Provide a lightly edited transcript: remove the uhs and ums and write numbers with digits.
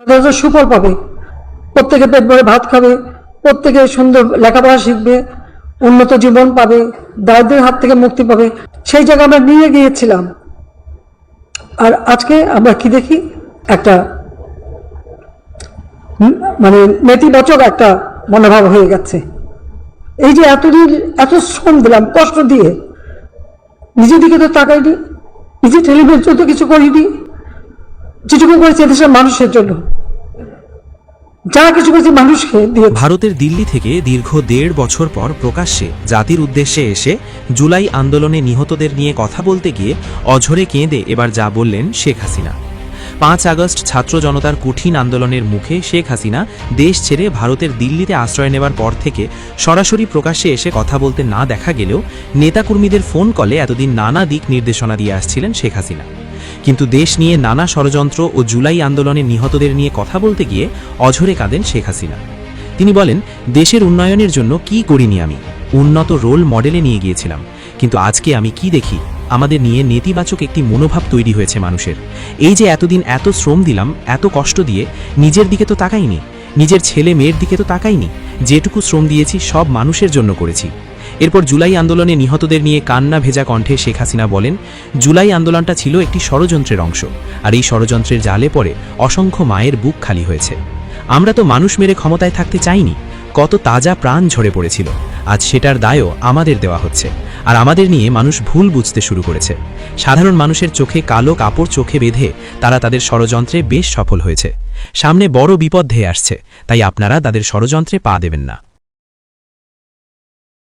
সাধারণত সুফল পাবে, প্রত্যেকে পেট ভরে ভাত খাবে, প্রত্যেকে সুন্দর লেখাপড়া শিখবে, উন্নত জীবন পাবে, দারিদ্রের হাত থেকে মুক্তি পাবে। সেই জায়গায় আমরা নিয়ে গিয়েছিলাম। আর আজকে আমরা কি দেখি, একটা মানে নেতিবাচক একটা মনোভাব হয়ে গেছে। এই যে এতদিন এত শ্রম দিলাম, কষ্ট দিয়ে, নিজের দিকে তো তাকাইনি, নিজে টেলিভিশন তো কিছু করিনি, যেটুকু করেছে দেশের মানুষের জন্য, যা কিছু করেছে মানুষকে দিয়ে। ভারতের দিল্লি থেকে দীর্ঘ 1.5 বছর পর প্রকাশ্যে জাতির উদ্দেশ্যে এসে জুলাই আন্দোলনে নিহতদের নিয়ে কথা বলতে গিয়ে অঝরে কেঁদে এবার যা বললেন শেখ হাসিনা। 5 আগস্ট ছাত্র জনতার কঠিন আন্দোলনের মুখে শেখ হাসিনা দেশ ছেড়ে ভারতের দিল্লিতে আশ্রয় নেবার পর থেকে সরাসরি প্রকাশ্যে এসে কথা বলতে না দেখা গেলেও নেতাকর্মীদের ফোন কলে এতদিন নানা দিক নির্দেশনা দিয়ে আসছিলেন শেখ হাসিনা। কিন্তু দেশ নিয়ে নানা ষড়যন্ত্র ও জুলাই আন্দোলনে নিহতদের নিয়ে কথা বলতে গিয়ে অঝরে কাঁদেন শেখ হাসিনা। তিনি বলেন, দেশের উন্নয়নের জন্য কি করিনি আমি, উন্নত রোল মডেলে নিয়ে গিয়েছিলাম, কিন্তু আজকে আমি কি দেখি, আমাদের নিয়ে নেতিবাচক একটি মনোভাব তৈরি হয়েছে মানুষের। এই যে এতদিন এত শ্রম দিলাম, এত কষ্ট দিয়ে, নিজের দিকে তো তাকাইনি, নিজের ছেলে মেয়ের দিকে তো তাকাইনি, যেটুকু শ্রম দিয়েছি সব মানুষের জন্য করেছি। এরপর জুলাই আন্দোলনে নিহতদের নিয়ে কান্না ভেজা কণ্ঠে শেখ হাসিনা বলেন, জুলাই আন্দোলনটা ছিল একটি ষড়যন্ত্রের অংশ, আর এই ষড়যন্ত্রের জালে পড়ে অসংখ্য মায়ের বুক খালি হয়েছে। আমরা তো মানুষ মেরে ক্ষমতায় থাকতে চাইনি, কত তাজা প্রাণ ঝরে পড়েছিল, আজ সেটার দায়ও আমাদের দেওয়া হচ্ছে, আর আমাদের নিয়ে মানুষ ভুল বুঝতে শুরু করেছে। সাধারণ মানুষের চোখে কালো কাপড় চোখে বেঁধে তারা তাদের ষড়যন্ত্রে বেশ সফল হয়েছে। সামনে বড় বিপদ ধেয়ে আসছে, তাই আপনারা তাদের ষড়যন্ত্রে পা দেবেন না।